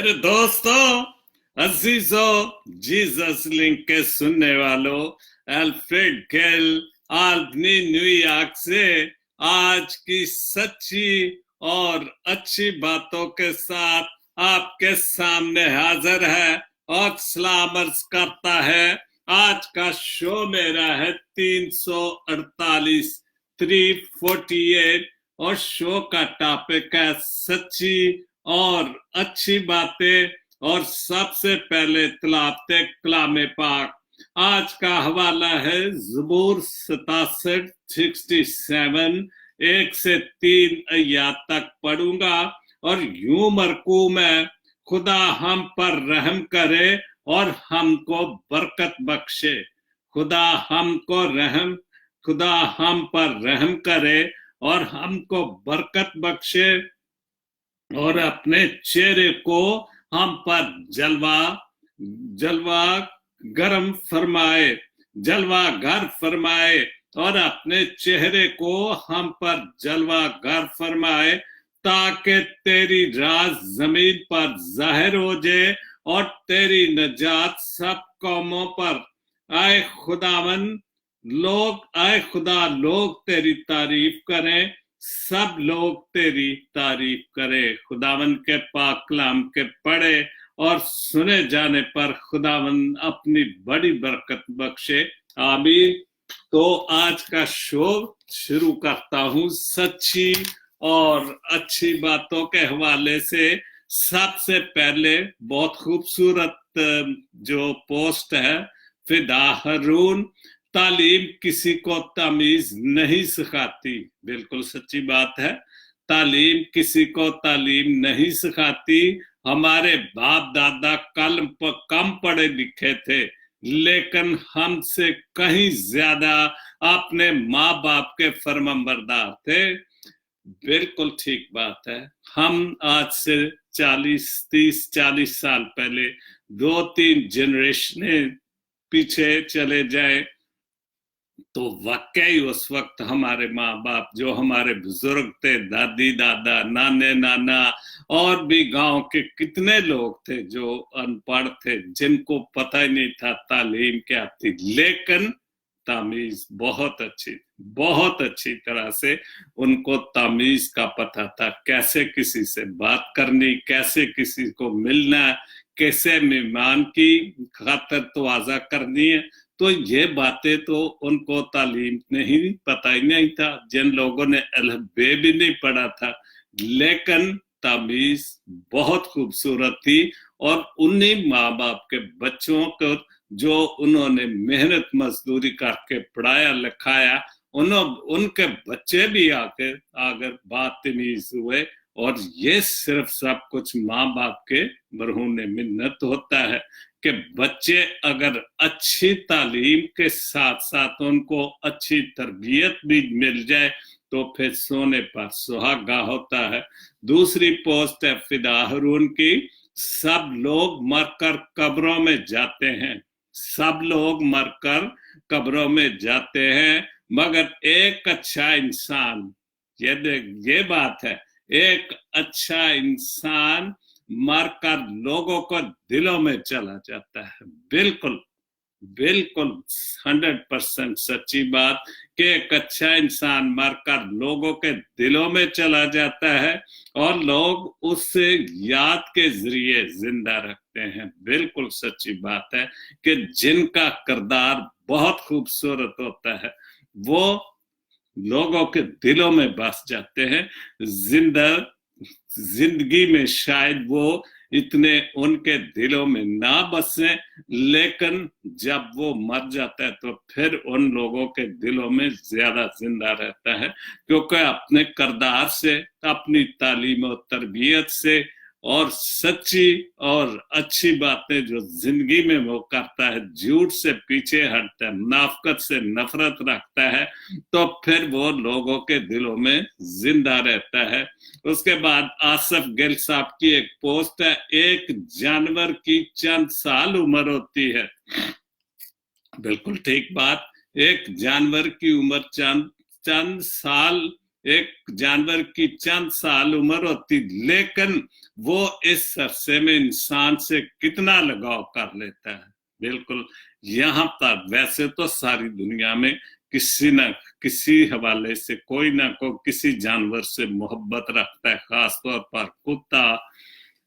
मेरे दोस्तों, अजीजों, Jesus link के सुनने वालों, अल्फ्रेड गेल आल्बनी न्यूयॉर्क से आज की सच्ची और अच्छी बातों के साथ आपके सामने हाजिर है और सलाम अर्ज करता है। आज का शो मेरा है 348 348 और शो का टॉपिक है सच्ची और अच्छी बातें। और सबसे पहले तलावते कलाम पाक। आज का हवाला है ज़बूर 67 67 1 से 3 आयत तक पढ़ूंगा और यूं मरकू में, खुदा हम पर रहम करे और हमको बरकत बख्शे। खुदा हम पर रहम करे और हमको बरकत बख्शे और अपने चेहरे को हम पर जलवा गर फरमाए और अपने चेहरे को हम पर जलवा गर फरमाए, ताकि तेरी राज जमीन पर जाहिर हो जाए और तेरी नजात सब कौमों पर। आए खुदा, लोग तेरी तारीफ करें, सब लोग तेरी तारीफ करें। खुदावन के पाक कलाम के पढ़े और सुने जाने पर खुदावन अपनी बड़ी बरकत बख्शे। आमीन। तो आज का शो शुरू करता हूं सच्ची और अच्छी बातों के हवाले से। सबसे पहले बहुत खूबसूरत जो पोस्ट है, फिदा हारून, तालीम किसी को तमीज नहीं सिखाती। बिल्कुल सच्ची बात है, तालीम किसी को तालीम नहीं सिखाती। हमारे बाप दादा कम पढ़े लिखे थे, लेकिन हमसे कहीं ज्यादा अपने माँ बाप के फरमाबरदार थे। बिल्कुल ठीक बात है। हम आज से 30-40 साल पहले 2-3 जनरेशन पीछे चले जाए तो वाकई उस वक्त हमारे माँ बाप, जो हमारे बुजुर्ग थे, दादी दादा, नाने नाना और भी गांव के कितने लोग थे जो अनपढ़ थे, जिनको पता ही नहीं था तालीम क्या थी, लेकिन तामीज बहुत अच्छी तरह से उनको तामीज का पता था। कैसे किसी से बात करनी, कैसे किसी को मिलना, कैसे मेहमान की खातिर तवाज़ा करनी है। तो ये बातें तो उनको तालीम नहीं पता ही नहीं था, जिन लोगों ने अलबे भी नहीं पढ़ा था, लेकिन तामीज बहुत खूबसूरत थी। और उन्हीं माँ बाप के बच्चों को जो उन्होंने मेहनत मजदूरी करके पढ़ाया लिखाया, उनके बच्चे भी आगे बातमीज हुए। और ये सिर्फ सब कुछ माँ बाप के बरहूने मिन्नत होता है कि बच्चे अगर अच्छी तालीम के साथ साथ उनको अच्छी तरबियत भी मिल जाए तो फिर सोने पर सुहागा होता है। दूसरी पोस्ट है फिदा हारून की। सब लोग मरकर कब्रों में जाते हैं, सब लोग मरकर कब्रों में जाते हैं, मगर एक अच्छा इंसान, ये बात है, एक अच्छा इंसान मरकर लोगों को दिलों में चला जाता है। बिल्कुल 100% सच्ची बात कि एक अच्छा इंसान मरकर लोगों के दिलों में चला जाता है और लोग उससे याद के जरिए जिंदा रखते हैं। बिल्कुल सच्ची बात है कि जिनका किरदार बहुत खूबसूरत होता है वो लोगों के दिलों में बस जाते हैं। जिंदगी में शायद वो इतने उनके दिलों में ना बसे, लेकिन जब वो मर जाता है तो फिर उन लोगों के दिलों में ज्यादा जिंदा रहता है, क्योंकि अपने किरदार से, अपनी तालीम और तरबियत से और सच्ची और अच्छी बातें जो जिंदगी में वो करता है, झूठ से पीछे हटता है, मुनाफिकत से नफरत रखता है, तो फिर वो लोगों के दिलों में जिंदा रहता है। उसके बाद आसिफ गिल साहब की एक पोस्ट है, एक जानवर की चंद साल उम्र होती है। बिल्कुल ठीक बात, एक जानवर की उम्र चंद साल एक जानवर की चंद साल उम्र होती, लेकिन वो इस अरसे में इंसान से कितना लगाव कर लेता है। बिल्कुल यहाँ तक, वैसे तो सारी दुनिया में किसी न किसी हवाले से कोई ना कोई किसी जानवर से मोहब्बत रखता है, खासतौर पर कुत्ता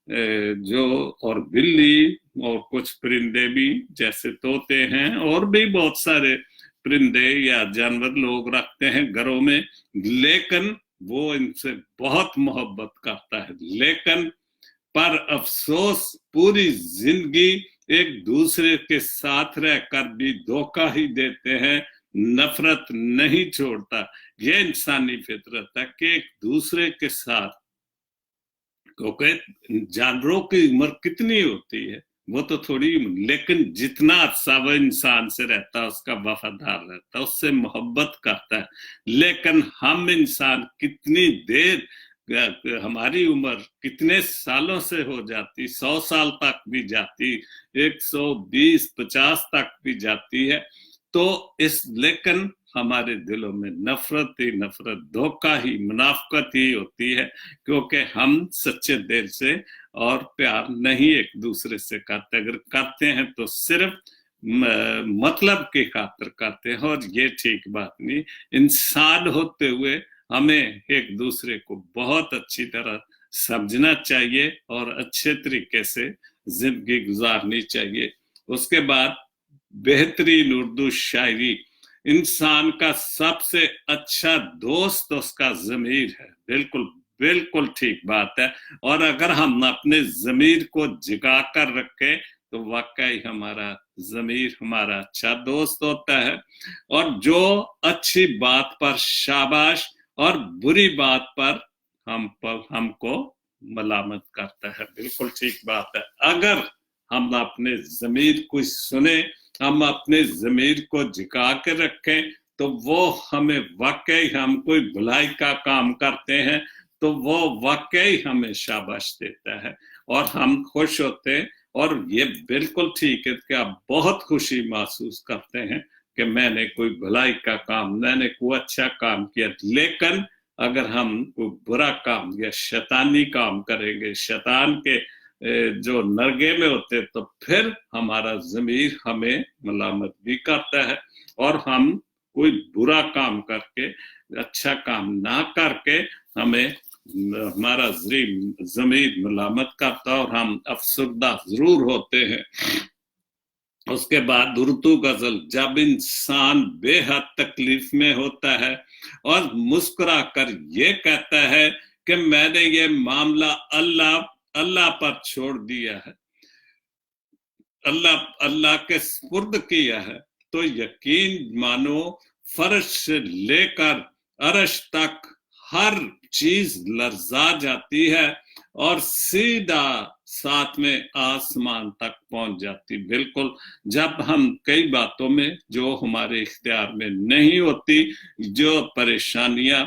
जो, और बिल्ली, और कुछ परिंदे भी जैसे तोते हैं, और भी बहुत सारे परिंदे या जानवर लोग रखते हैं घरों में, लेकिन वो इनसे बहुत मोहब्बत करता है। लेकिन पर अफसोस पूरी जिंदगी एक दूसरे के साथ रहकर भी धोखा ही देते हैं, नफरत नहीं छोड़ता। ये इंसानी फितरत है कि एक दूसरे के साथ, क्योंकि जानवरों की उम्र कितनी होती है, वो तो थोड़ी, लेकिन जितना अरसा वो इंसान से रहता है उसका वफादार रहता है, उससे मोहब्बत करता है। लेकिन हम इंसान कितनी देर, हमारी उम्र कितने सालों से हो जाती, 100 साल तक भी जाती, 120-50 तक भी जाती है, तो इस, लेकिन हमारे दिलों में नफरत ही नफरत, धोखा ही, मुनाफकत ही होती है, क्योंकि हम सच्चे दिल से और प्यार नहीं एक दूसरे से करते। अगर करते हैं तो सिर्फ मतलब की खातिर करते हैं, और ये ठीक बात नहीं। इंसान होते हुए हमें एक दूसरे को बहुत अच्छी तरह समझना चाहिए और अच्छे तरीके से जिंदगी गुजारनी चाहिए। उसके बाद बेहतरीन उर्दू शायरी, इंसान का सबसे अच्छा दोस्त उसका ज़मीर है। बिल्कुल बिल्कुल ठीक बात है। और अगर हम अपने ज़मीर को जगा कर रखें तो वाकई हमारा ज़मीर हमारा अच्छा दोस्त होता है। और जो अच्छी बात पर शाबाश और बुरी बात पर हमको मलामत करता है। बिल्कुल ठीक बात है। अगर हम अपने ज़मीर को सुने, हम अपने ज़मीर को झुका के रखें, तो वो हमें वाकई, हम कोई भलाई का काम करते हैं तो वो वाकई हमें शाबाश देता है और हम खुश होते हैं। और ये बिल्कुल ठीक है कि आप बहुत खुशी महसूस करते हैं कि मैंने कोई भलाई का काम, मैंने कोई अच्छा काम किया। लेकिन अगर हम कोई बुरा काम या शैतानी काम करेंगे, शैतान के जो नरगे में होते, तो फिर हमारा ज़मीर हमें मलामत भी करता है और हम कोई बुरा काम करके, अच्छा काम ना करके हमें हमारा ज़मीर मलामत करता और हम अफसरदा जरूर होते हैं। उसके बाद उर्दू गजल, जब इंसान बेहद तकलीफ में होता है और मुस्कुरा कर ये कहता है कि मैंने ये मामला अल्लाह पर छोड़ दिया है, अल्लाह के सुपुर्द किया है, तो यकीन मानो फर्श से लेकर अर्श तक हर चीज लर्जा जाती है और सीधा साथ में आसमान तक पहुंच जाती। बिल्कुल, जब हम कई बातों में जो हमारे इख्तियार में नहीं होती, जो परेशानियां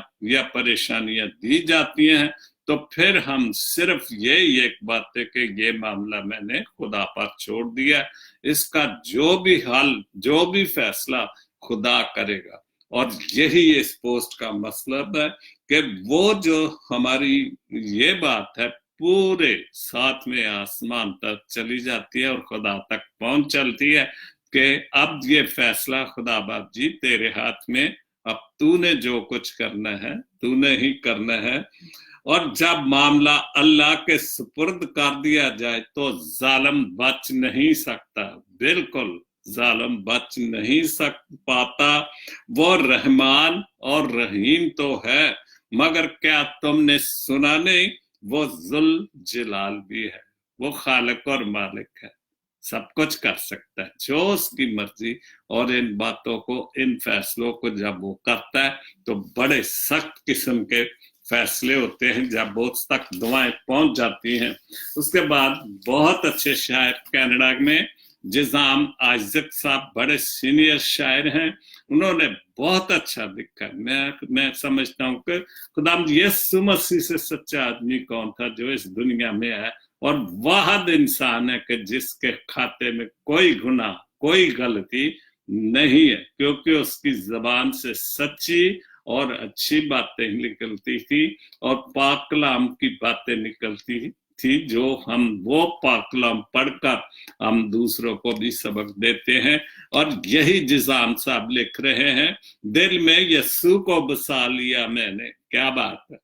दी जाती हैं, तो फिर हम सिर्फ यही एक बात है कि ये मामला मैंने खुदा पर छोड़ दिया, इसका जो भी हल, जो भी फैसला खुदा करेगा। और यही इस पोस्ट का मतलब है कि वो जो हमारी ये बात है पूरे साथ में आसमान तक चली जाती है और खुदा तक पहुंच चलती है कि अब ये फैसला खुदा बाप जी तेरे हाथ में, अब तूने जो कुछ करना है तूने ही करना है। और जब मामला अल्लाह के सुपुर्द कर दिया जाए तो जालिम बच नहीं सकता। बिल्कुल, जालिम बच नहीं पाता। वो रहमान और रहीम तो है, मगर क्या तुमने सुना नहीं, वो जुल जलाल भी है, वो खालिक और मालिक है, सब कुछ कर सकता है जो उसकी मर्जी। और इन बातों को, इन फैसलों को जब वो करता है तो बड़े सख्त किस्म के फैसले होते हैं, जब बहुत तक दुआएं पहुंच जाती हैं। उसके बाद बहुत अच्छे शायर कनाडा में जिजाम आइजक साहब बड़े सीनियर शायर हैं, उन्होंने बहुत अच्छा लिखा। मैं समझता हूँ कि खुदा यीशु मसीह से सच्चा आदमी कौन था जो इस दुनिया में है, और वाहिद इंसान है कि जिसके खाते में कोई गुनाह, कोई गलती नहीं है, क्योंकि उसकी जबान से सच्ची اور اچھی باتیں نکلتی تھی اور پاک کلام کی باتیں نکلتی تھی جو ہم وہ پاک کلام پڑھ کر ہم دوسروں کو بھی سبق دیتے ہیں. اور یہی جزام صاحب لکھ رہے ہیں دل میں یسوع کو بسا لیا میں نے. کیا بات ہے.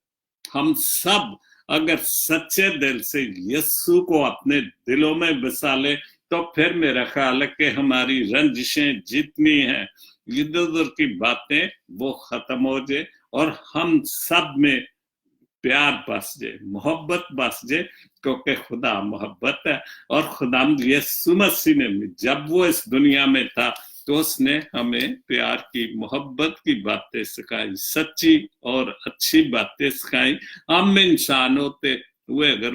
ہم سب اگر سچے دل سے یسوع کو اپنے دلوں میں بسا لے تو پھر میرا خیال ہے کہ ہماری رنجشیں جتنی ہیں ادھر ادھر کی باتیں وہ ختم ہو جائے اور ہم سب میں پیار بس جائے, محبت بس جائے, کیونکہ خدا محبت ہے. اور خدا یسوع مسیح نے جب وہ اس دنیا میں تھا تو اس نے ہمیں پیار کی, محبت کی باتیں سکھائی, سچی اور اچھی باتیں سکھائی. ہم انسان ہوتے ہوئے اگر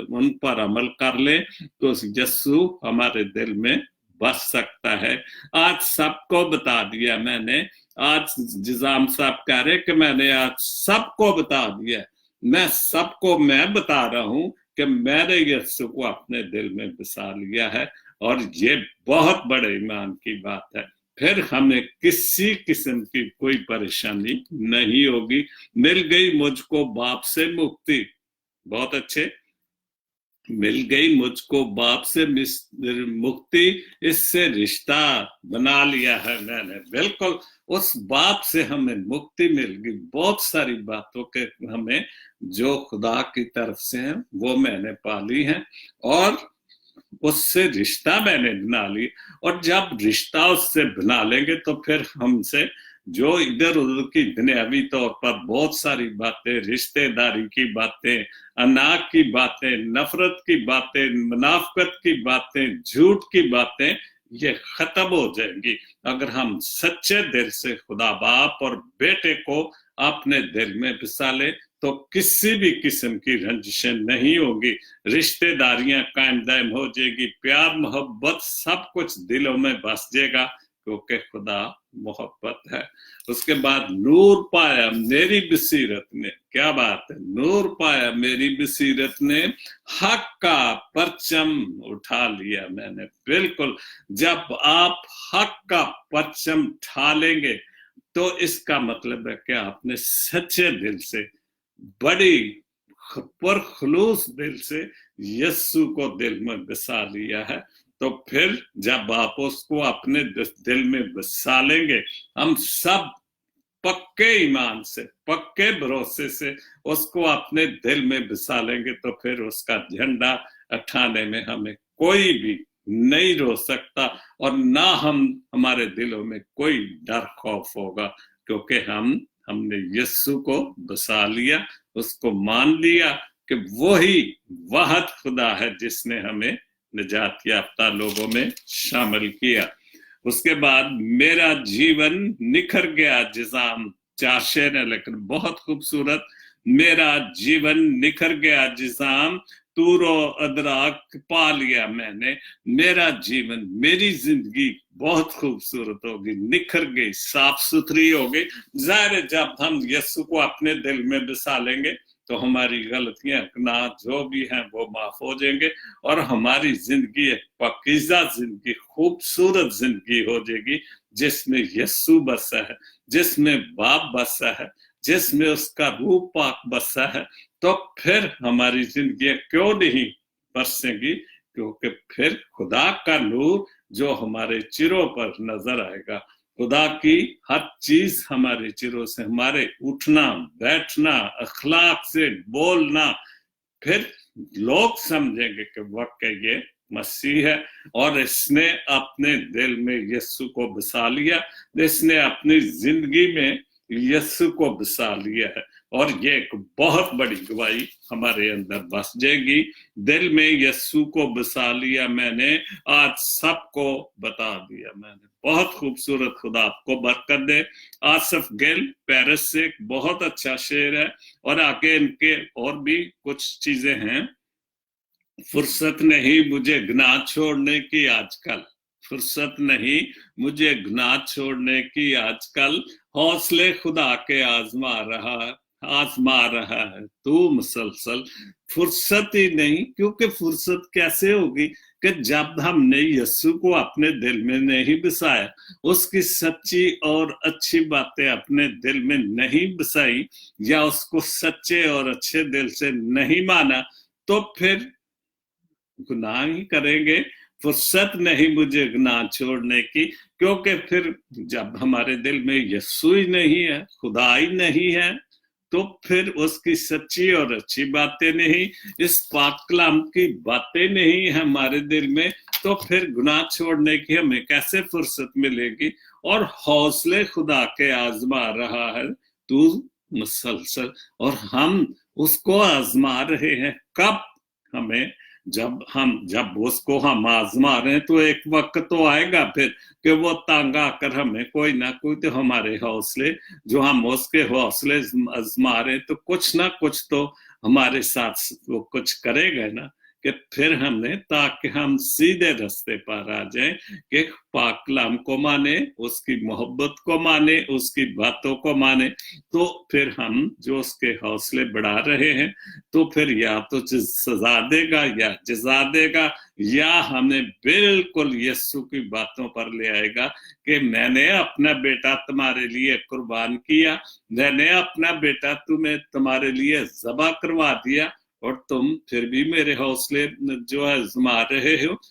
ان پر عمل کر لیں تو یسوع ہمارے دل میں بس سکتا ہے. آج سب کو بتا دیا میں نے. آج جزام صاحب کہہ رہے کہ میں نے آج سب کو بتا دیا. میں سب کو میں بتا رہا ہوں کہ میں نے یسوع کو اپنے دل میں بسا لیا ہے اور یہ بہت بڑے ایمان کی بات ہے. پھر ہمیں کسی قسم کی کوئی پریشانی نہیں ہوگی. مل گئی مجھ کو باپ سے مکتی. بہت اچھے. مل گئی مجھ کو باپ سے مکتی, اس سے رشتہ بنا لیا ہے میں نے. بالکل اس باپ سے ہمیں مکتی مل گئی. بہت ساری باتوں کے ہمیں جو خدا کی طرف سے ہیں وہ میں نے پالی ہیں اور اس سے رشتہ میں نے بنا لی. اور جب رشتہ اس سے بنا لیں گے تو پھر ہم سے جو ادھر ادھر کی دنیاوی طور پر بہت ساری باتیں, رشتہ داری کی باتیں, اناج کی باتیں, نفرت کی باتیں, منافقت کی باتیں, جھوٹ کی باتیں, یہ ختم ہو جائیں گی اگر ہم سچے دل سے خدا باپ اور بیٹے کو اپنے دل میں بسا لیں تو کسی بھی قسم کی رنجشیں نہیں ہوگی. رشتہ داریاں قائم دائم ہو جائے گی. پیار محبت سب کچھ دلوں میں بس جائے گا کیونکہ خدا محبت ہے. اس کے بعد نور پایا میری بصیرت نے. کیا بات ہے. نور پایا میری بصیرت نے, حق کا پرچم اٹھا لیا میں نے. بالکل جب آپ حق کا پرچم اٹھا لیں گے تو اس کا مطلب ہے کہ آپ نے سچے دل سے, بڑی پرخلوص دل سے یسوع کو دل میں بسا لیا ہے. تو پھر جب آپ اس کو اپنے دل میں بسا لیں گے, ہم سب پکے ایمان سے, پکے بھروسے سے اس کو اپنے دل میں بسا لیں گے تو پھر اس کا جھنڈا اٹھانے میں ہمیں کوئی بھی نہیں روک سکتا اور نہ ہمارے دلوں میں کوئی ڈر خوف ہوگا کیونکہ ہم نے یسوع کو بسا لیا, اس کو مان لیا کہ وہی واحد خدا ہے جس نے ہمیں نجات یافتہ لوگوں میں شامل کیا. اس کے بعد میرا جیون نکھر گیا جزام. 4 شعر ہے لیکن بہت خوبصورت. میرا جیون نکھر گیا جزام, طور و ادراک پا لیا میں نے. میرا جیون, میری زندگی بہت خوبصورت ہوگی, نکھر گئی, صاف ستھری ہو گئی. ظاہر جب ہم یسوع کو اپنے دل میں بسا لیں گے تو ہماری غلطیاں گناہ جو بھی ہیں وہ معاف ہو جائیں گے اور ہماری زندگی ایک پاکیزہ زندگی, خوبصورت زندگی ہو جائے گی جس میں یسوع بسا ہے, جس میں باپ بسا ہے, جس میں اس کا روح پاک بسا ہے. تو پھر ہماری زندگی کیوں نہیں برسیں گی کیونکہ پھر خدا کا نور جو ہمارے چروں پر نظر آئے گا. خدا کی ہر چیز ہمارے چروں سے, ہمارے اٹھنا بیٹھنا, اخلاق سے بولنا, پھر لوگ سمجھیں گے کہ واقعی یہ مسیح ہے اور اس نے اپنے دل میں یسوع کو بسا لیا, اس نے اپنی زندگی میں یسوع کو بسا لیا ہے. اور یہ ایک بہت بڑی گواہی ہمارے اندر بس جائے گی. دل میں یسوع کو بسا لیا میں نے, آج سب کو بتا دیا میں نے. بہت خوبصورت, خدا آپ کو برکت دے. آصف گل پیرس سے ایک بہت اچھا شعر ہے اور آگے ان کے اور بھی کچھ چیزیں ہیں. فرصت نہیں مجھے گناہ چھوڑنے کی آج کل, فرصت نہیں مجھے گناہ چھوڑنے کی آج کل, حوصلے خدا کے آزما رہا आजमा रहा है तू मुसलसल, फुर्सत ही नहीं। क्योंकि फुर्सत कैसे होगी कि जब हमने यीशु को अपने दिल में नहीं बसाया, उसकी सच्ची और अच्छी बातें अपने दिल में नहीं बसाई, या उसको सच्चे और अच्छे दिल से नहीं माना, तो फिर गुनाह ही करेंगे। फुर्सत नहीं मुझे गुनाह छोड़ने की, क्योंकि फिर जब हमारे दिल में यीशु ही नहीं है, खुदा ही नहीं है, तो फिर उसकी सच्ची और अच्छी बातें नहीं, इस पाक कलाम की बातें नहीं है हमारे दिल में, तो फिर गुनाह छोड़ने की हमें कैसे फुर्सत मिलेगी। और हौसले खुदा के आजमा रहा है तू मुसलसल, और हम उसको आजमा रहे हैं। कब? हमें जब उसको हम आजमा रहे हैं, तो एक वक्त तो आएगा फिर कि वो तंग आकर हमें कोई ना कोई तो हमारे हौसले, जो हम उसके हौसले आजमा रहे, तो कुछ ना कुछ तो हमारे साथ वो कुछ करेगा ना, कि फिर हमने, ताकि हम सीधे रास्ते पर आ जाएं कि पाक कलाम को माने, उसकी मोहब्बत को माने, उसकी बातों को माने, तो फिर हम जो उसके हौसले बढ़ा रहे हैं, तो फिर या तो सजा देगा या जजा देगा, या हमें बिल्कुल यीशु की बातों पर ले आएगा कि मैंने अपना बेटा तुम्हारे लिए कुर्बान किया, मैंने अपना बेटा तुम्हारे लिए ज़बह करवा दिया, और तुम फिर भी मेरे हौसले जो है आजमा रहे हो।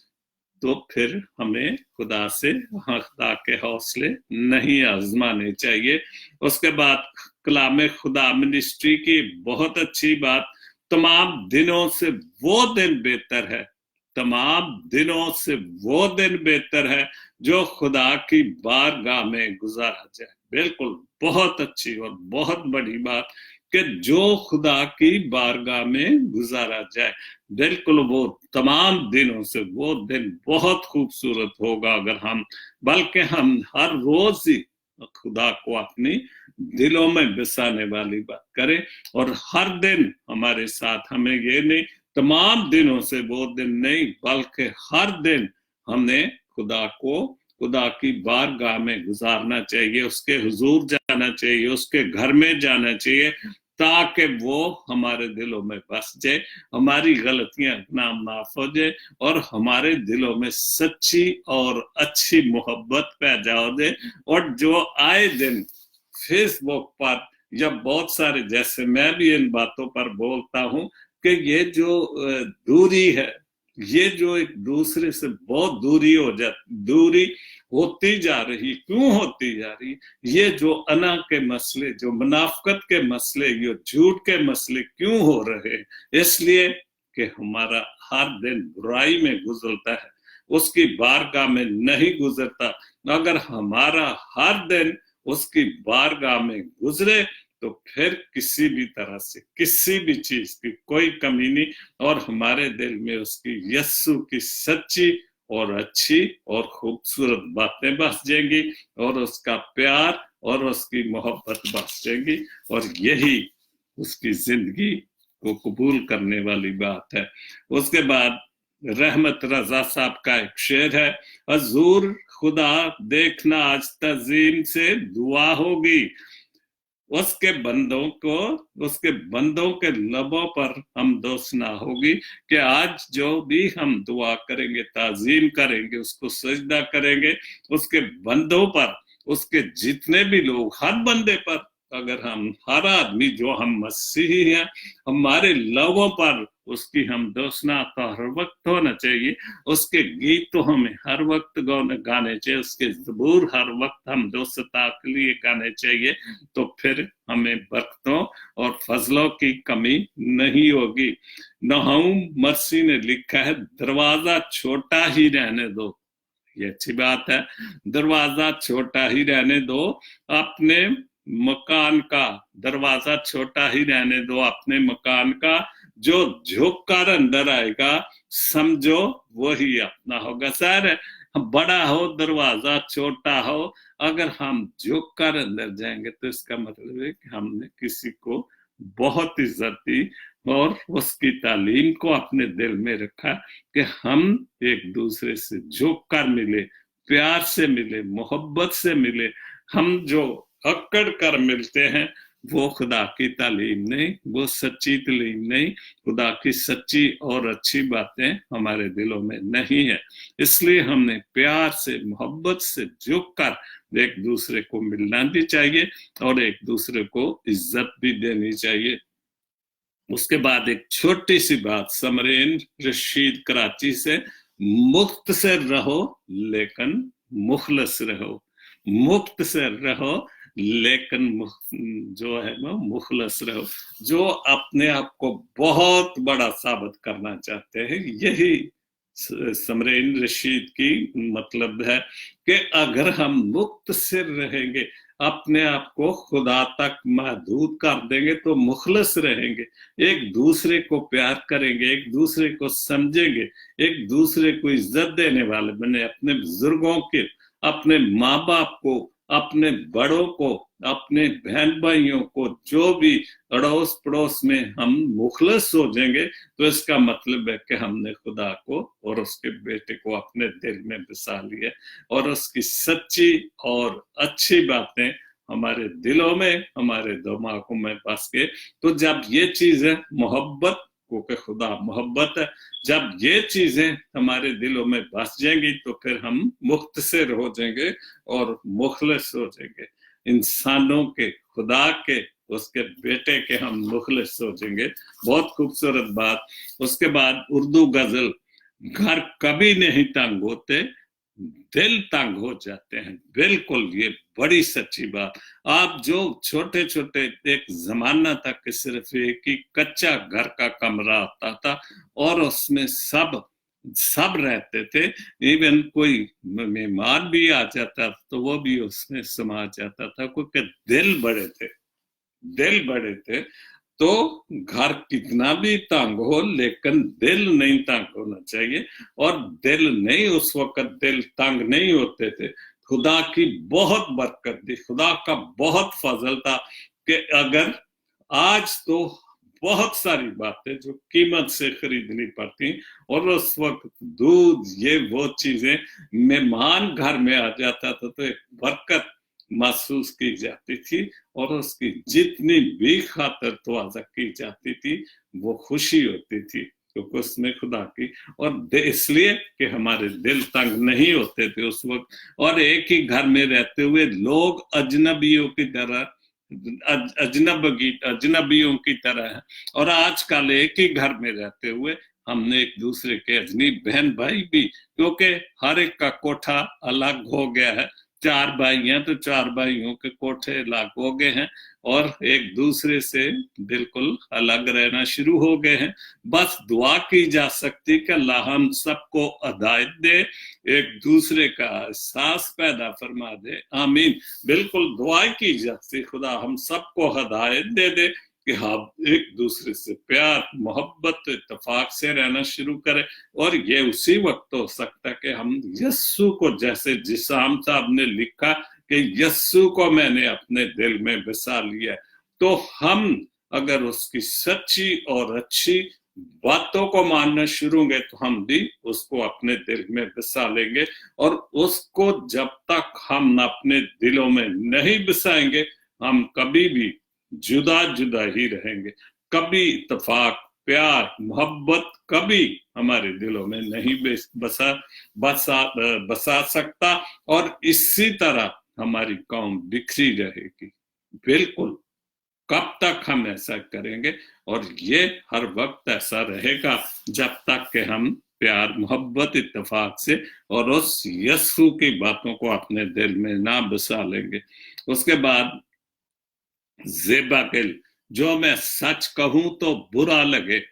तो फिर हमें खुदा से, खुदा के हौसले नहीं आजमाने चाहिए। उसके बाद कलाम खुदा मिनिस्ट्री की बहुत अच्छी बात, तमाम दिनों से वो दिन बेहतर है, तमाम दिनों से वो दिन बेहतर है जो खुदा की बारगाह में गुजारा जाए। बिल्कुल बहुत अच्छी और बहुत बड़ी बात कि जो खुदा की बारगाह में गुजारा जाए, बिल्कुल वो तमाम दिनों से वो दिन बहुत खूबसूरत होगा अगर हम, बल्कि हम हर रोज ही खुदा को अपनी दिलों में बसाने वाली बात करें, और हर दिन हमारे साथ, हमें ये नहीं तमाम दिनों से वो दिन नहीं, बल्कि हर दिन हमने खुदा की बारगाह में गुजारना चाहिए, उसके हुजूर जाना चाहिए, उसके घर में जाना चाहिए, ताकि वो हमारे दिलों में बस जाए, हमारी गलतियां नाम माफ हो जाए, और हमारे दिलों में सच्ची और अच्छी मोहब्बत पैदा हो जाए। और जो आए दिन फेसबुक पर या बहुत सारे, जैसे मैं भी इन बातों पर बोलता हूं कि ये जो दूरी है, ये जो एक दूसरे से बहुत दूरी होती जा रही, क्यों होती जा रही? ये जो अना के मसले, जो मुनाफकत के मसले, ये झूठ के मसले क्यों हो रहे? इसलिए कि हमारा हर दिन बुराई में गुजरता है, उसकी बारगाह में नहीं गुजरता। अगर हमारा हर दिन उसकी बारगाह में गुजरे, तो फिर किसी भी तरह से किसी भी चीज की कोई कमी नहीं, और हमारे दिल में उसकी यीशु की सच्ची और अच्छी और खूबसूरत बातें बस जाएंगी, और उसका प्यार और उसकी मोहब्बत बस जाएंगी, और यही उसकी जिंदगी को कबूल करने वाली बात है। उसके बाद रहमत रजा साहब का एक शेर है, हजूर खुदा देखना आज तज़ीम से दुआ होगी, उसके बंदों के लबों पर हम दोसना होगी, कि आज जो भी हम दुआ करेंगे, ताजीम करेंगे, उसको सजदा करेंगे, उसके बंदों पर, उसके जितने भी लोग, हर बंदे पर, अगर हम हर आदमी जो हम मसीही हैं, हमारे लबों पर उसकी हम दोसना तो हर वक्त होना चाहिए, उसके गीत तो हमें हर वक्त गाने चाहिए, उसके ज़बूर हर वक्त हम दोस्ता के लिए गाने चाहिए, तो फिर हमें बरकतों और फजलों की कमी नहीं होगी। नहूम मर्सी ने लिखा है, दरवाजा छोटा ही रहने दो, ये अच्छी बात है, दरवाजा छोटा ही रहने दो, अपने मकान का दरवाजा छोटा ही रहने दो, अपने मकान का, जो झुक कर अंदर आएगा समझो वही अपना होगा। सर बड़ा हो दरवाजा छोटा हो, अगर हम झुक कर अंदर जाएंगे तो इसका मतलब है कि हमने किसी को बहुत इज्जत दी और उसकी तालीम को अपने दिल में रखा कि हम एक दूसरे से झुक कर मिले, प्यार से मिले, मोहब्बत से मिले। हम जो अक्कड़ कर मिलते हैं वो खुदा की तालीम नहीं, वो सच्ची तालीम नहीं। खुदा की सच्ची और अच्छी बातें हमारे दिलों में नहीं है। इसलिए हमने प्यार से, मोहब्बत से झुक कर एक दूसरे को मिलना भी चाहिए और एक दूसरे को इज्जत भी देनी चाहिए। उसके बाद एक छोटी सी बात, समरीन रशीद कराची से, मुक्त से रहो लेकिन मुखलस रहो। मुक्त से रहो लेकिन जो है ना मुखलस रहो। जो अपने आप को बहुत बड़ा साबित करना चाहते हैं, यही समरीन रशीद की मतलब है कि अगर हम मुक्त से रहेंगे, अपने आप को खुदा तक महदूद कर देंगे, तो मुखलस रहेंगे, एक दूसरे को प्यार करेंगे, एक दूसरे को समझेंगे, एक दूसरे को इज्जत देने वाले बने, अपने बुजुर्गों के, अपने माँ बाप को, अपने बड़ों को, अपने बहन भाइयों को, जो भी अड़ोस पड़ोस में हम मुखलस हो जाएंगे, तो इसका मतलब है कि हमने खुदा को और उसके बेटे को अपने दिल में बसा लिया और उसकी सच्ची और अच्छी बातें हमारे दिलों में, हमारे दिमागों में बस गए। तो जब ये चीज है मोहब्बत, क्योंकि खुदा मोहब्बत है, जब ये चीजें हमारे दिलों में बस जाएंगी तो फिर हम मुक्त से हो जाएंगे और मुखलस हो जाएंगे। इंसानों के, खुदा के, उसके बेटे के हम मुखलस हो जाएंगे। बहुत खूबसूरत बात। उसके बाद उर्दू गजल, घर कभी नहीं तंग होते, दिल तंग हो जाते हैं। बिल्कुल, ये बड़ी सच्ची बात। आप जो छोटे छोटे, एक जमाना था कि सिर्फ एक ही कच्चा घर का कमरा आता था और उसमें सब रहते थे। इवन कोई मेहमान भी आ जाता तो वो भी उसमें समा जाता था, क्योंकि दिल बड़े थे। तो घर कितना भी तंग हो, लेकिन दिल नहीं तंग होना चाहिए। और दिल नहीं, उस वक्त दिल तंग नहीं होते थे। खुदा की बहुत बरकत थी, खुदा का बहुत फजल था कि अगर आज तो बहुत सारी बातें जो कीमत से खरीदनी पड़ती, और उस वक्त दूध, ये वो चीजें, मेहमान घर में आ जाता था तो एक बरकत महसूस की जाती थी और उसकी जितनी भी खातर तवाज़ा की जाती थी वो खुशी होती थी, क्योंकि उसमें खुदा की, और इसलिए कि हमारे दिल तंग नहीं होते थे उस वक्त। और एक ही घर में रहते हुए लोग अजनबियों की तरह, अजनबियों की तरह है। और आजकल एक ही घर में रहते हुए हमने एक दूसरे के अजनबी बहन भाई भी, क्योंकि हर एक का कोठा अलग हो गया है। 4 भाई हैं तो 4 भाइयों के कोठे अलग हो गए हैं और एक दूसरे से बिल्कुल अलग रहना शुरू हो गए हैं। बस दुआ की जा सकती कि अल्लाह हम सबको हिदायत दे, एक दूसरे का एहसास पैदा फरमा दे। आमीन। बिल्कुल दुआ की जाती, खुदा हम सबको हिदायत दे दे कि हम एक दूसरे से प्यार, मोहब्बत, इत्तेफाक से रहना शुरू करें। और ये उसी वक्त हो सकता है कि हम यस्सु को, जैसे जिसाम साहब ने लिखा कि यस्सु को मैंने अपने दिल में बसा लिया, तो हम अगर उसकी सच्ची और अच्छी बातों को मानना शुरू होंगे तो हम भी उसको अपने दिल में बसा लेंगे। और उसको जब तक हम अपने दिलों में नहीं बसाएंगे, हम कभी भी जुदा जुदा ही रहेंगे। कभी इत्तेफाक, प्यार, मोहब्बत कभी हमारे दिलों में नहीं बसा सकता। और इसी तरह हमारी कौम बिखरी रहेगी। बिल्कुल, कब तक हम ऐसा करेंगे? और ये हर वक्त ऐसा रहेगा जब तक कि हम प्यार, मोहब्बत, इत्तेफाक से और उस यस्सु की बातों को अपने दिल में ना बसा लेंगे। उसके बाद ज़ेबाकिल, जो मैं सच कहूं तो बुरा लगे।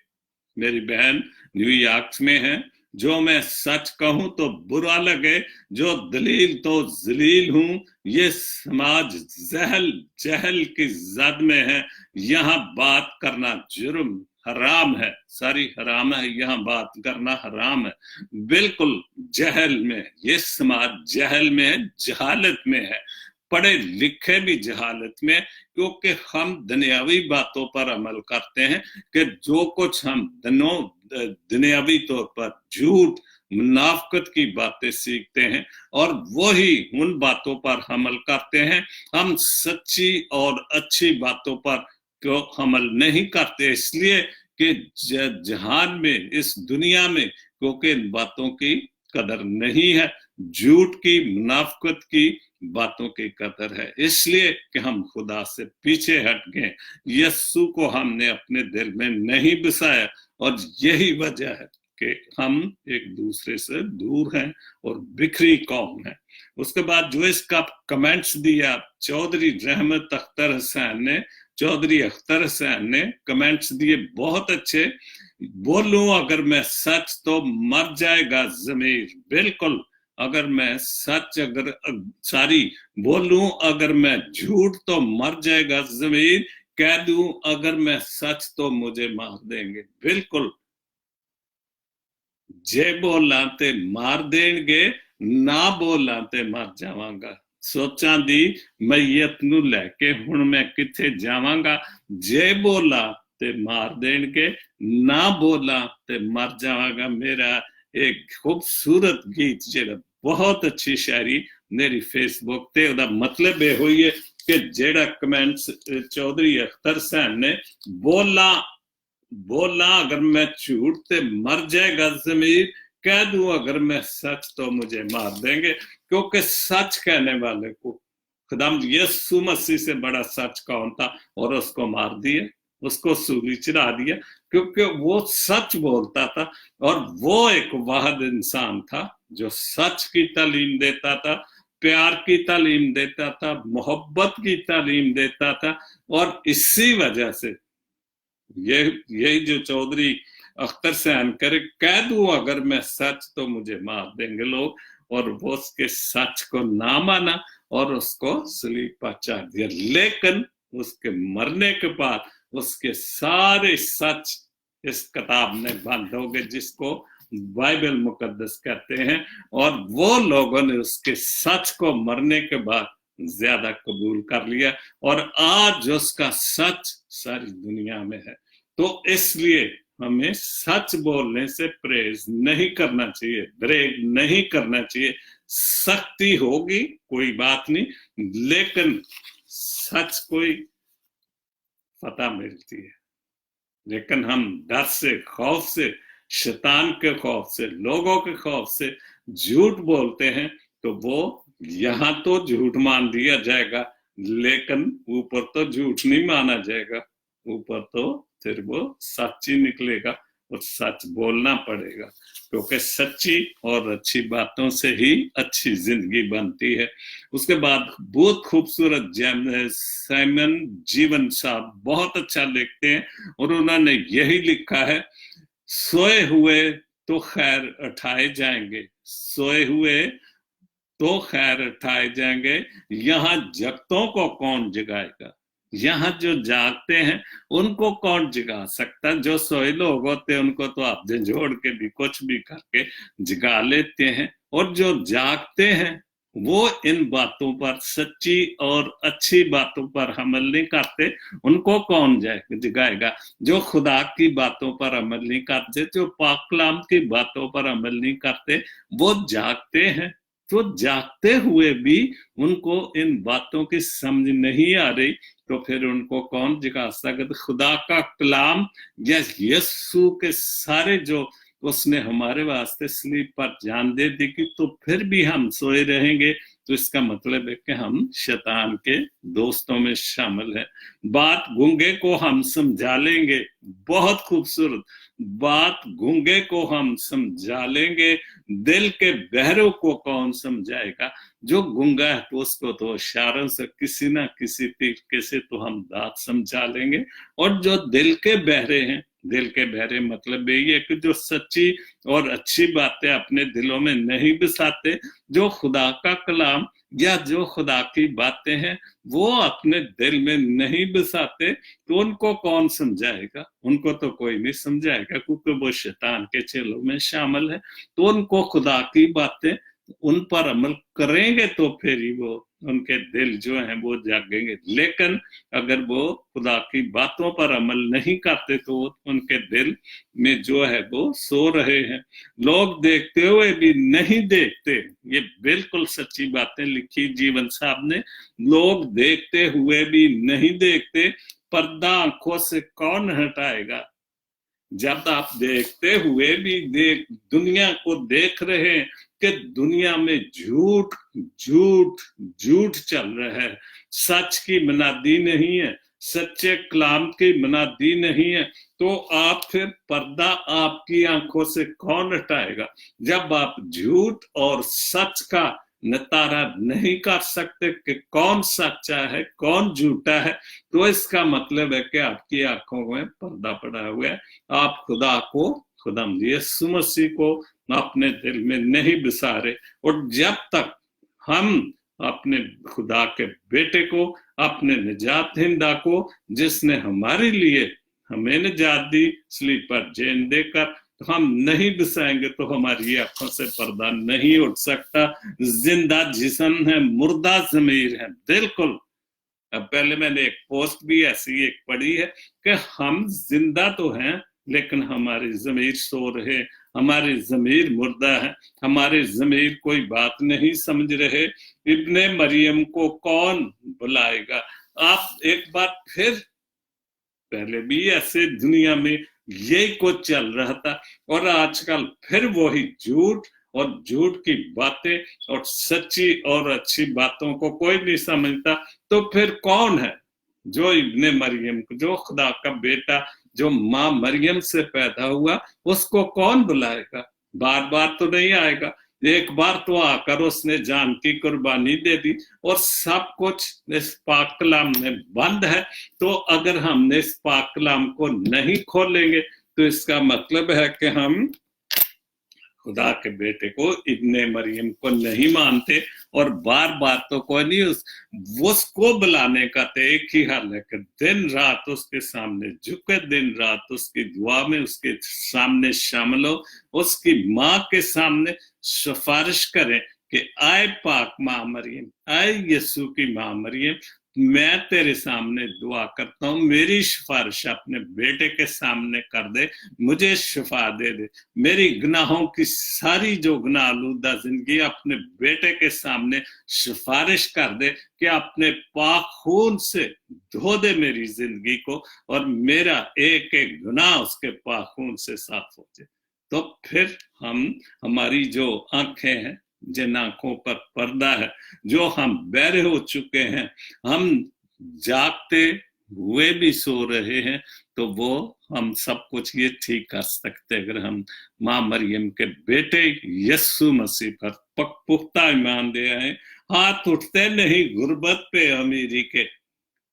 मेरी बहन न्यूयॉर्क में है। जो मैं सच कहूं तो बुरा लगे, जो दलील तो जलील हूं। ये समाज जहल की जद में है, यहाँ बात करना जुर्म, हराम है। सारी हराम है, यहाँ बात करना हराम है। बिल्कुल जहल में, ये समाज जहल में है, जहालत में है। पढ़े लिखे भी जहालत में, क्योंकि हम दुनियावी बातों पर अमल करते हैं कि जो कुछ हम दुनियावी तौर पर झूठ मुनाफिकत की बातें सीखते हैं और वही उन बातों पर अमल करते हैं। हम सच्ची और अच्छी बातों पर तो अमल नहीं करते, इसलिए कि जहान में, इस दुनिया में, क्योंकि इन बातों की कदर नहीं है, झूठ की, मुनाफिकत की बातों की कदर है, इसलिए कि हम खुदा से पीछे हट गए, यीशु को हमने अपने दिल में नहीं बसाया, और यही वजह है कि हम एक दूसरे से दूर हैं और बिखरी कौम है। उसके बाद जो इसका कमेंट्स दिया चौधरी रहमत अख्तर हुसैन ने, चौधरी अख्तर हुसैन ने कमेंट्स दिए बहुत अच्छे। बोलूं अगर मैं सच तो मर जाएगा ज़मीर, बिल्कुल, अगर मैं सच अगर सारी बोलूं अगर मैं झूठ तो मर जाएगा ज़मीर, कह दूं अगर मैं सच तो मुझे मार देंगे, बिल्कुल, जे बोला ते मार देंगे, ना बोला ते मर जावांगा। सोचा दी मैयत नू लैके हुण मैं किथे जावांगा, जे बोला ते मार देंगे, ना बोला ते मर जावांगा। मेरा एक खूबसूरत गीत जेड़ा बहुत अच्छी शायरी मेरी फेसबुक ते ओदा मतलब ये होई है कि जेड़ा कमेंट्स चौधरी अख्तर हुसैन ने बोला अगर मैं झूठ ते मर जाएगा ज़मीर, कह दूं अगर मैं सच तो मुझे मार देंगे, क्योंकि सच कहने वाले को खुदाम यीशु मसीह से बड़ा सच कौन था, और उसको मार दिया, उसको सूली चढ़ा दिया, क्योंकि वो सच बोलता था और वो एक वाहिद इंसान था जो सच की तालीम देता था, प्यार की तालीम देता था, मोहब्बत की तालीम देता था। और इसी वजह से यही जो चौधरी अख्तर हुसैन करे, कह दूं अगर मैं सच तो मुझे मार देंगे लोग, और वो उसके सच को ना माना और उसको सलीब पर चढ़ा दिया। लेकिन उसके मरने के बाद उसके सारे सच इस किताब में बंद हो गए, जिसको बाइबल मुकद्दस कहते हैं, और वो लोगों ने उसके सच को मरने के बाद ज्यादा कबूल कर लिया, और आज उसका सच सारी दुनिया में है। तो इसलिए हमें सच बोलने से परहेज नहीं करना चाहिए, ब्रेक नहीं करना चाहिए। सख्ती होगी कोई बात नहीं, लेकिन सच कोई पता मिलती है। लेकिन हम डर से, खौफ से, शैतान के खौफ से, लोगों के खौफ से झूठ बोलते हैं, तो वो यहां तो झूठ मान दिया जाएगा, लेकिन ऊपर तो झूठ नहीं माना जाएगा, ऊपर तो फिर वो सच ही निकलेगा, और सच बोलना पड़ेगा, क्योंकि सच्ची और अच्छी बातों से ही अच्छी जिंदगी बनती है। उसके बाद बहुत खूबसूरत साइमन जीवन साहब बहुत अच्छा लिखते हैं, और उन्होंने यही लिखा है, सोए हुए तो खैर उठाए जाएंगे, सोए हुए तो खैर उठाए जाएंगे, यहाँ जगतों को कौन जगाएगा। यहाँ जो जागते हैं उनको कौन जगा सकता, जो सोए लोग होते हैं उनको तो आप झंझोड़ के भी कुछ भी करके जगा लेते हैं, और जो जागते हैं वो इन बातों पर, सच्ची और अच्छी बातों पर अमल नहीं करते, उनको कौन जगाएगा। जो खुदा की बातों पर अमल नहीं करते, जो पाक कलाम की बातों पर अमल नहीं करते, वो जागते हैं, तो जागते हुए भी उनको इन बातों की समझ नहीं आ रही, तो फिर उनको कौन जगा सकता। खुदा का कलाम या यीशु के सारे जो उसने हमारे वास्ते सलीब पर जान दे दी कि, तो फिर भी हम सोए रहेंगे, तो इसका मतलब है कि हम शैतान के दोस्तों में शामिल हैं। बात गूंगे को हम समझा लेंगे, बहुत खूबसूरत बात, गूंगे को हम समझा लेंगे, दिल के बहरों को कौन समझाएगा। जो गूंगा है तो उसको तो इशारों से किसी ना किसी तरीके से तो हम बात समझा लेंगे, और जो दिल के बहरे हैं, दिल के बहरे मतलब यही है कि जो सच्ची और अच्छी बातें अपने दिलों में नहीं बसाते, जो खुदा का कलाम या जो खुदा की बातें हैं वो अपने दिल में नहीं बसाते, तो उनको कौन समझाएगा। उनको तो कोई नहीं समझाएगा, क्योंकि वो शैतान के चेलों में शामिल है। तो उनको खुदा की बातें उन पर अमल करेंगे तो फिर ही वो उनके दिल जो हैं वो जागेंगे। लेकिन अगर वो खुदा की बातों पर अमल नहीं करते तो उनके दिल में जो है वो सो रहे हैं। लोग देखते हुए भी नहीं देखते, ये बिल्कुल सच्ची बातें लिखी जीवन साहब ने। लोग देखते हुए भी नहीं देखते, पर्दा आंखों से कौन हटाएगा। जब आप देखते हुए भी दुनिया को देख रहे हैं कि दुनिया में झूठ झूठ झूठ चल रहा है, सच की मनादी नहीं है, सच्चे कलाम की मनादी नहीं है, तो आप फिर पर्दा आपकी आंखों से कौन हटाएगा। जब आप झूठ और सच का नतारा नहीं कर सकते कि कौन सच्चा है कौन झूठा है, तो इसका मतलब है कि आपकी आंखों में पर्दा पड़ा हुआ है। आप खुदा को, खुदावंद यीशु मसीह को अपने दिल में नहीं बसा रहे। और जब तक हम अपने खुदा के बेटे को, अपने निजात हिंदा को, जिसने हमारे लिए हमें निजात दी सलीब पर जेन देकर, तो हम नहीं बसाएंगे तो हमारी आंखों से पर्दा नहीं उठ सकता। जिंदा जिस्म है, मुर्दा ज़मीर है, बिल्कुल। अब पहले मैंने एक पोस्ट भी ऐसी एक पढ़ी है कि हम जिंदा तो हैं लेकिन हमारे ज़मीर सो रहे, हमारे ज़मीर मुर्दा है, हमारे ज़मीर कोई बात नहीं समझ रहे। इब्ने मरियम को कौन बुलाएगा। आप एक बार फिर, पहले भी ऐसे दुनिया में यही कुछ चल रहा था और आजकल फिर वही झूठ और झूठ की बातें और सच्ची और अच्छी बातों को कोई नहीं समझता। तो फिर कौन है जो इब्ने मरियम को, जो खुदा का बेटा, जो माँ मरियम से पैदा हुआ, उसको कौन बुलाएगा। बार बार तो नहीं आएगा, एक बार तो आकर उसने जान की कुर्बानी दे दी और सब कुछ इस पाक कलाम में बंद है। तो अगर हमने इस पाक कलाम को नहीं खोलेंगे तो इसका मतलब है कि हम खुदा के बेटे को, इब्ने मरियम को नहीं मानते। और बार बार तो कोई नहीं, उसको बुलाने का तो एक ही हाल है कि दिन रात उसके सामने झुके, दिन रात उसकी दुआ में उसके सामने शामिल हो, उसकी माँ के सामने सिफारिश करें कि आए पाक माँ मरियम, आए यीशु की माँ मरियम, मैं तेरे सामने दुआ करता हूँ, मेरी सिफारिश अपने बेटे के सामने कर दे, मुझे शिफा दे दे। मेरी गुनाहों की सारी जो गुनाह आलूदा जिंदगी अपने बेटे के सामने सिफारिश कर दे कि अपने पाक खून से धो दे मेरी जिंदगी को और मेरा एक एक गुनाह उसके पाक खून से साफ हो जाए। तो फिर हम, हमारी जो आंखें हैं, जिन आंखों पर पर्दा है, जो हम बहरे हो चुके हैं, हम जागते हुए भी सो रहे हैं, तो वो हम सब कुछ ये ठीक कर सकते अगर हम माँ मरियम के बेटे यीशु मसीह पर पुख्ता ईमान ले आए। हाथ उठते नहीं गुर्बत पे अमीरी के।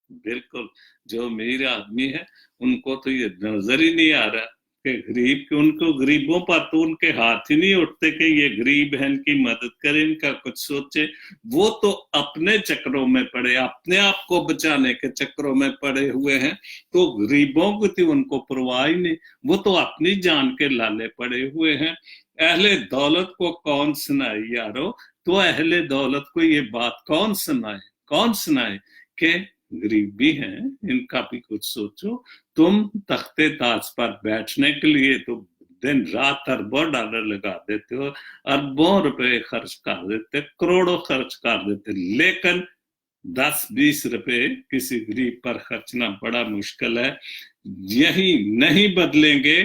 बिल्कुल, जो अमीर आदमी है उनको तो ये नजर ही नहीं आ रहा कि गरीब के, उनको गरीबों पर तो उनके हाथ ही नहीं उठते कि ये गरीब है, इनकी मदद करें, इनका कुछ सोचे। वो तो अपने चक्रों में पड़े, अपने आप को बचाने के चक्रों में पड़े हुए हैं। तो गरीबों की तो उनको परवाह ही नहीं, वो तो अपनी जान के लाले पड़े हुए हैं। अहले दौलत को कौन सुनाए यारो, तो अहले दौलत को ये बात कौन सुनाए, कौन सुनाए कि गरीब भी हैं, इनका भी कुछ सोचो। तुम तख्ते ताज पर बैठने के लिए तो दिन रात अरबों डॉलर लगा देते हो, अरबों रुपए खर्च कर देते, करोड़ों खर्च कर देते, लेकिन 10-20 रुपए किसी गरीब पर खर्चना बड़ा मुश्किल है। यही नहीं बदलेंगे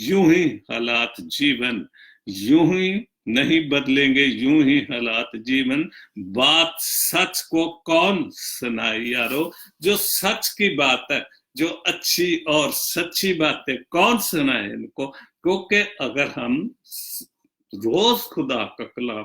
यूं ही हालात जीवन, यूं ही नहीं बदलेंगे यूं ही हालात जीवन। बात सच को कौन सुनाए यारो, जो सच की बात है, जो अच्छी और सच्ची बातें कौन सुनाए इनको। क्योंकि अगर हम रोज खुदा का कलाम,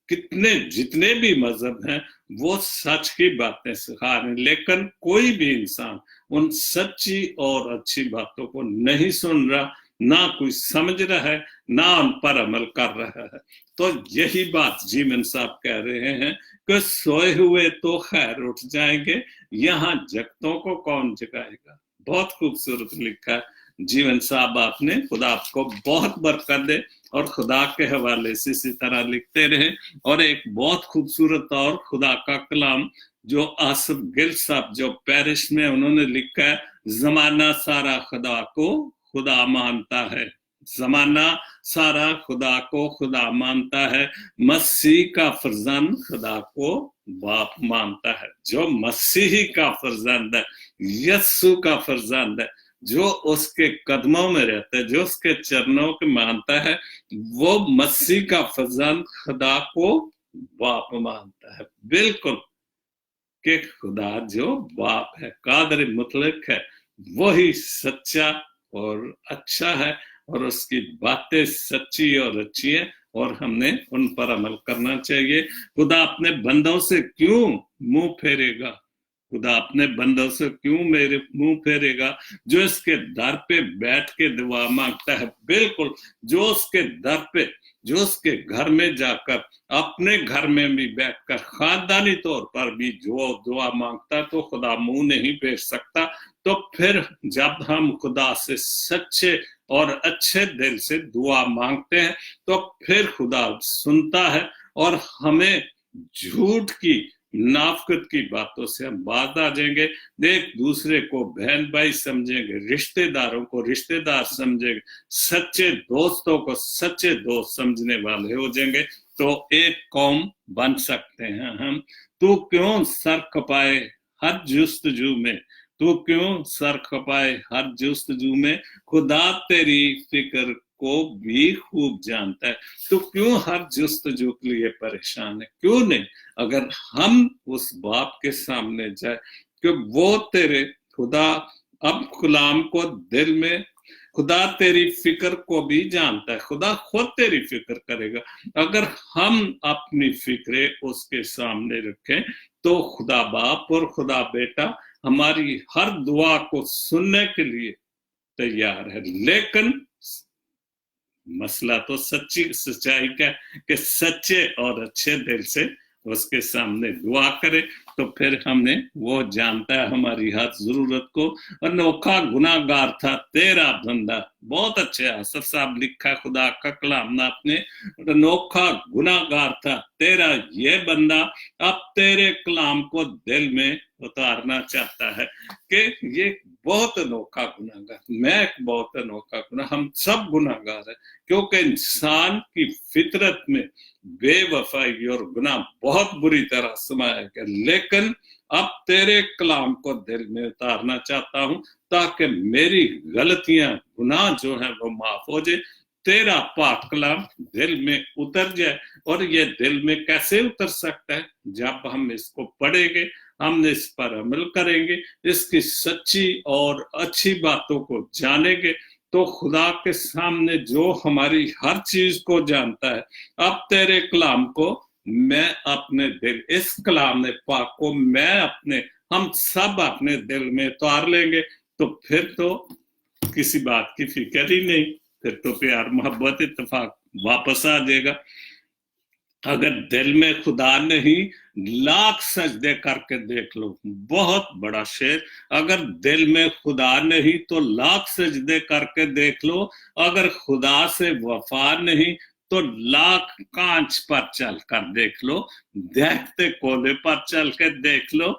कितने जितने भी मजहब हैं वो सच की बातें सिखा रहे हैं, लेकिन कोई भी इंसान उन सच्ची और अच्छी बातों को नहीं सुन रहा, ना कोई समझ रहा है, ना उन पर अमल कर रहा है। तो यही बात जीवन साहब कह रहे हैं कि सोए हुए तो खैर उठ जाएंगे, यहाँ जगतों को कौन जगाएगा। बहुत खूबसूरत लिखा है जीवन साहब आपने, खुदा आपको बहुत बरकत दे। اور خدا کے حوالے سے اسی طرح لکھتے رہیں. اور ایک بہت خوبصورت اور خدا کا کلام جو آصف گل صاحب جو پیرس میں انہوں نے لکھا ہے, زمانہ سارا خدا کو خدا مانتا ہے, زمانہ سارا خدا کو خدا مانتا ہے, مسیح کا فرزند خدا کو باپ مانتا ہے. جو مسیحی کا فرزند ہے, یسوع کا فرزند ہے, جو اس کے قدموں میں رہتا ہے, جو اس کے چرنوں کے مانتا ہے, وہ مسیح کا فرزند خدا کو باپ مانتا ہے. بالکل کہ خدا جو باپ ہے, قادر مطلق ہے, وہی سچا اور اچھا ہے, اور اس کی باتیں سچی اور اچھی ہیں, اور ہم نے ان پر عمل کرنا چاہیے. خدا اپنے بندوں سے کیوں منہ پھیرے گا, خدا اپنے بندوں سے کیوں میرے منہ پھیرے گا جو اس کے در پہ بیٹھ کے دعا مانگتا ہے. بالکل جو اس کے در پہ, جو اس کے گھر میں جا کر, اپنے گھر میں بھی بیٹھ کر, خاندانی طور پر بھی جو دعا مانگتا ہے, تو خدا منہ نہیں پھیر سکتا. تو پھر جب ہم خدا سے سچے اور اچھے دل سے دعا مانگتے ہیں تو پھر خدا سنتا ہے, اور ہمیں جھوٹ کی منافقت کی باتوں سے ہم باز آ جائیں گے. ایک دوسرے کو بہن بھائی سمجھیں گے, رشتہ داروں کو رشتہ دار سمجھیں گے, سچے دوستوں کو سچے دوست سمجھنے والے ہو جائیں گے, تو ایک قوم بن سکتے ہیں ہم. تو کیوں سر کھپائے ہر جستجو میں, تو کیوں سر کھپائے ہر جستجو میں, خدا تیری فکر کو بھی خوب جانتا ہے. تو کیوں ہر جستجو کے لیے پریشان ہے, کیوں نہیں؟ اگر ہم اس باپ کے سامنے جائے کہ وہ تیرے خدا اب غلام کو دل میں, خدا تیری فکر کو بھی جانتا ہے, خدا خود تیری فکر کرے گا. اگر ہم اپنی فکریں اس کے سامنے رکھیں تو خدا باپ اور خدا بیٹا ہماری ہر دعا کو سننے کے لیے تیار ہے. لیکن مسئلہ تو سچائی کا کہ سچے اور اچھے دل سے اس کے سامنے دعا کرے, تو پھر ہم نے, وہ جانتا ہے ہماری ہر ضرورت کو. انوکھا گناہ گار تھا تیرا بندہ, بہت اچھے آصف صاحب لکھا خدا کا کلام نا آپ نے, انوکھا گناہ گار تھا تیرا یہ بندہ, اب تیرے کلام کو دل میں اتارنا چاہتا ہے. کہ یہ بہت انوکھا گناہ گار, میں ایک بہت انوکھا گناہ, ہم سب گناہ گار ہیں, کیونکہ انسان کی فطرت میں بے وفائی اور گناہ بہت بری طرح سمایا گیا. لیکن اب تیرے کلام کو دل میں اتارنا چاہتا ہوں تاکہ میری غلطیاں گناہ جو ہیں وہ معاف ہو جائے. تیرا پاک کلام دل میں اتر جائے. اور یہ دل میں کیسے اتر سکتا ہے؟ جب ہم اس کو پڑھیں گے, ہم نے اس پر عمل کریں گے, اس کی سچی اور اچھی باتوں کو جانیں گے, تو خدا کے سامنے جو ہماری ہر چیز کو جانتا ہے, اب تیرے کلام کو میں اپنے دل, اس کلام پاک کو میں اپنے, ہم سب اپنے دل میں اتار لیں گے. تو پھر تو کسی بات کی فکر ہی نہیں, پھر تو پیار محبت اتفاق واپس آ جائے گا. اگر دل میں خدا نہیں, لاکھ سجدے کر کے دیکھ لو, بہت بڑا شعر, اگر دل میں خدا نہیں تو لاکھ سجدے کر کے دیکھ لو, اگر خدا سے وفا نہیں تو لاکھ کانچ پر چل کر دیکھ لو, دیکھتے کولے پر چل کے دیکھ لو,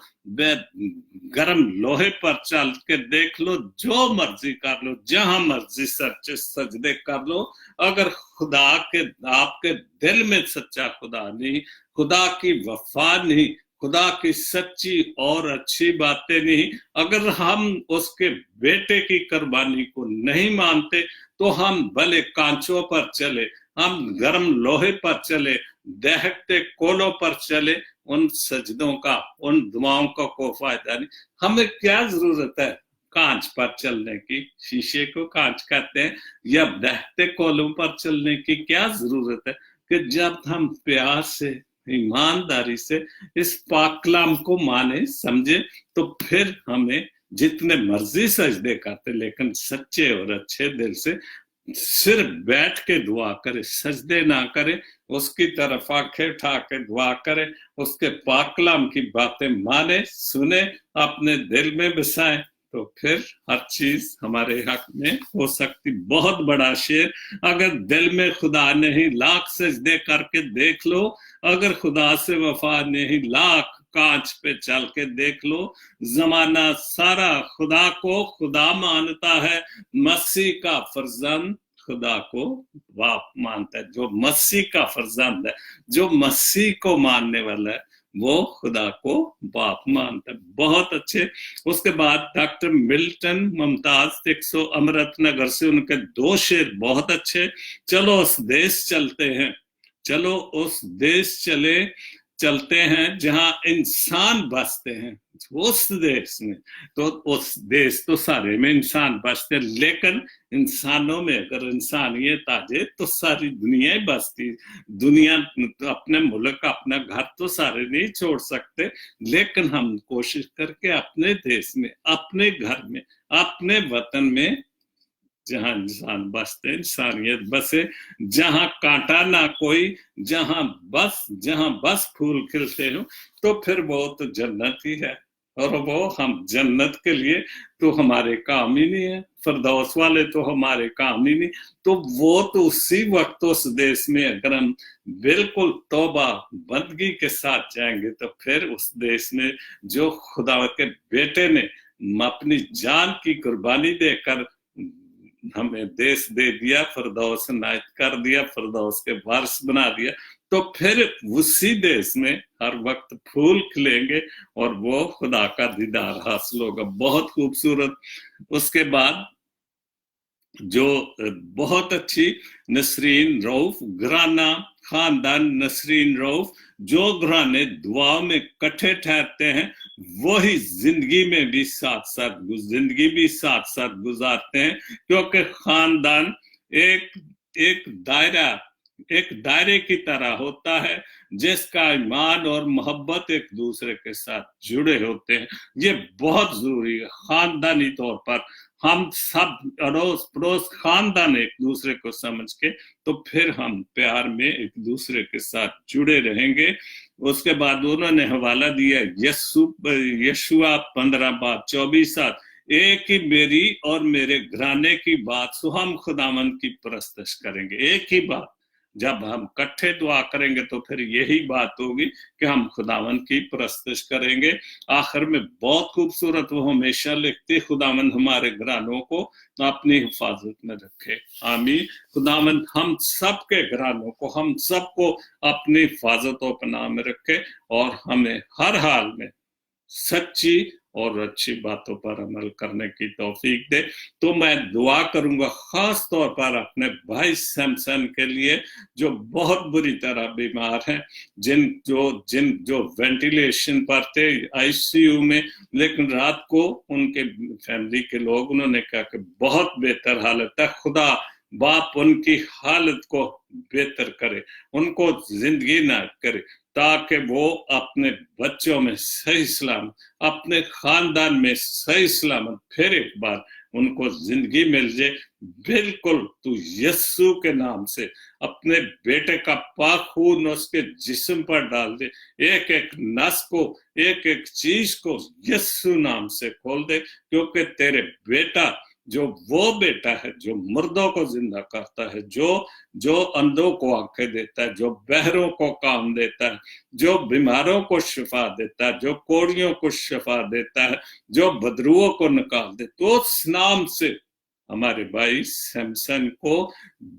گرم لوہے پر چل کے دیکھ لو, جو مرضی کر لو, جہاں مرضی سجدے کر لو, اگر خدا کے, آپ کے دل میں سچا خدا نہیں, خدا کی وفا نہیں, خدا کی سچی اور اچھی باتیں نہیں, اگر ہم اس کے بیٹے کی قربانی کو نہیں مانتے, تو ہم بھلے کانچوں پر چلے, ہم گرم لوہے پر چلے, دہکتے کولوں پر چلے, ان سجدوں کا, ان دعاؤں کا کوئی فائدہ نہیں. ہمیں کیا ضرورت ہے کانچ پر چلنے کی, شیشے کو کانچ کہتے ہیں, یا دہتے کولوں پر چلنے کی کیا ضرورت ہے؟ کہ جب ہم پیار سے, ایمانداری سے اس پاک کلام کو مانے سمجھے, تو پھر ہمیں جتنے مرضی سجدے کرتے, لیکن سچے اور اچھے دل سے, صرف بیٹھ کے دعا کرے, سجدے نہ کرے, اس کی طرف آنکھیں اٹھا کے دعا کرے, اس کے پاک کلام کی باتیں مانے, سنے, اپنے دل میں بسائیں, तो फिर हर चीज हमारे हक में हो सकती। बहुत बड़ा शेर, अगर दिल में खुदा नहीं लाख सजदे करके देख लो, अगर खुदा से वफा नहीं लाख कांच पे चल के देख लो, जमाना सारा खुदा को खुदा मानता है, मसीह का फर्जंद खुदा को बाप मानता है। जो मसीह का फर्जंद है, जो मसीह को मानने वाला है, वो खुदा को बाप मानता है। बहुत अच्छे। उसके बाद डॉक्टर मिल्टन मुमताज 100 अमृत नगर से, उनके 2 शेर बहुत अच्छे। चलो उस देश चलते हैं, चलो उस देश चलते हैं जहां इंसान बसते हैं, उस देश में। तो उस देश तो सारे में इंसान बसते, लेकिन इंसानों में अगर इंसानियत आ जाए तो सारी दुनिया ही बसती। दुनिया तो अपने मुल्क अपना घर तो सारे नहीं छोड़ सकते, लेकिन हम कोशिश करके अपने देश में, अपने घर में, अपने वतन में जहां इंसान बसते, इंसानियत बसे, जहां कांटा ना कोई, जहां बस फूल खिलते हो, तो फिर वो तो जन्नत ही है। और वो हम जन्नत के लिए तो हमारे काम ही नहीं है, फिरदौस वाले तो हमारे काम ही नहीं। तो वो तो उसी वक्त उस देश में अगर हम बिल्कुल तौबा बंदगी के साथ जाएंगे, तो फिर उस देश में जो खुदा के बेटे ने अपनी जान की कुर्बानी देकर हमें देश दे दिया, फिरदौस नायत कर दिया, फिरदौस के वारिस बना दिया, तो फिर उसी देश में हर वक्त फूल खिलेंगे और वो खुदा का दीदार हासिल होगा। बहुत खूबसूरत। उसके बाद जो बहुत अच्छी नसरीन रऊफ, घराना खानदान नसरीन रऊफ, जो घराने दुआ में इकट्ठे ठहरते हैं, वही जिंदगी में भी साथ साथ गुजारते हैं, क्योंकि खानदान एक दायरे की तरह होता है, जिसका ईमान और मोहब्बत एक दूसरे के साथ जुड़े होते हैं। ये बहुत जरूरी है। खानदानी तौर पर हम सब अड़ोस पड़ोस खानदान एक दूसरे को समझ के, तो फिर हम प्यार में एक दूसरे के साथ जुड़े रहेंगे। उसके बाद उन्होंने हवाला दिया यशुआ 15:24, एक ही मेरी और मेरे घराने की बात सो हम खुदावंद की परस्तिश करेंगे। एक ही बात, जब हम इकट्ठे दुआ करेंगे तो फिर यही बात होगी कि हम खुदावंद की परस्तिश करेंगे। आखिर में बहुत खूबसूरत वो हमेशा लिखते, खुदावंद हमारे घरानों को अपनी हिफाजत में रखे, आमीन। खुदावंद हम सब के घरानों को, हम सबको अपनी हिफाजत और पनाह में रखे और हमें हर हाल में सच्ची और अच्छी बातों पर अमल करने की तौफीक दे। तो मैं दुआ करूंगा खास तौर पर अपने भाई सैमसन के लिए, जो बहुत बुरी तरह बीमार हैं, जो वेंटिलेशन पर थे, आईसीयू में, लेकिन रात को उनके फैमिली के लोग उन्होंने कहा कि बहुत बेहतर हालत है। खुदा बाप उनकी हालत को बेहतर करे, उनको जिंदगी ना करे, ताकि वो अपने बच्चों में सही सलामत, अपने खानदान में सही सलामत फिर एक बार उनको जिंदगी मिल जाए। बिल्कुल तू यस्सु के नाम से अपने बेटे का पाक खून उसके जिस्म पर डाल दे, एक एक नस को, एक एक चीज को यस्सु नाम से खोल दे, क्योंकि तेरे बेटा जो वो बेटा है जो मुर्दों को जिंदा करता है, जो अंधों को आंखें देता है, जो बहरों को काम देता है, जो बीमारों को शिफा देता है, जो कोड़ियों को शिफा देता है, जो बदरुओं को निकाल दे, तो उस नाम से हमारे भाई सैमसन को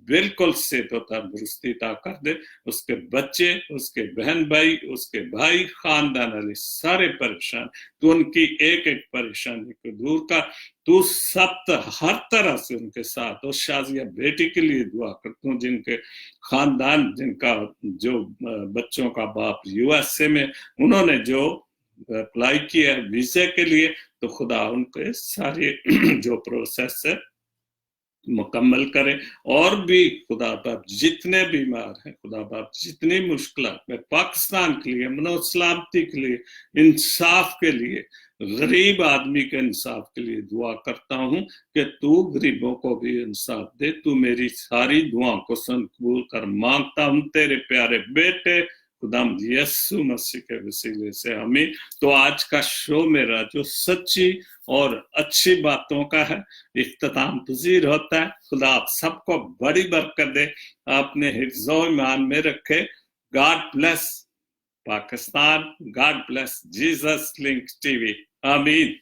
बिल्कुल सेहत और तंदुरुस्ती अता कर दे। उसके बच्चे, उसके बहन भाई, उसके भाई, खानदान वाले सारे परेशान, तो उनकी एक एक परेशानी को दूर कर। तू सब हर तरह से उनके साथ। और शाजिया बेटी के लिए दुआ करता हूँ, जिनके खानदान, जिनका जो बच्चों का बाप यूएसए में, उन्होंने जो अप्लाई किया है वीजे के लिए, तो खुदा उनके सारे जो प्रोसेस है मुकम्मल करें। और भी खुदा बाप जितने बीमार हैं, खुदा बाप जितनी मुश्किलात में, पाकिस्तान के लिए, मनो सलामती के लिए, इंसाफ के लिए, गरीब आदमी के इंसाफ के लिए दुआ करता हूं कि तू गरीबों को भी इंसाफ दे। तू मेरी सारी दुआओं को सुन कबूल कर। मांगता हूं तेरे प्यारे बेटे खुदाम यीशु मसीह के वसीले से आमीन। तो आज का शो मेरा जो सच्ची और अच्छी बातों का है इख्तिताम पजीर होता है। खुदा आप सबको बड़ी बरकत दे, अपने हिफ्ज़ो ईमान में रखे। God bless Pakistan, God bless Jesus link TV, आमीन।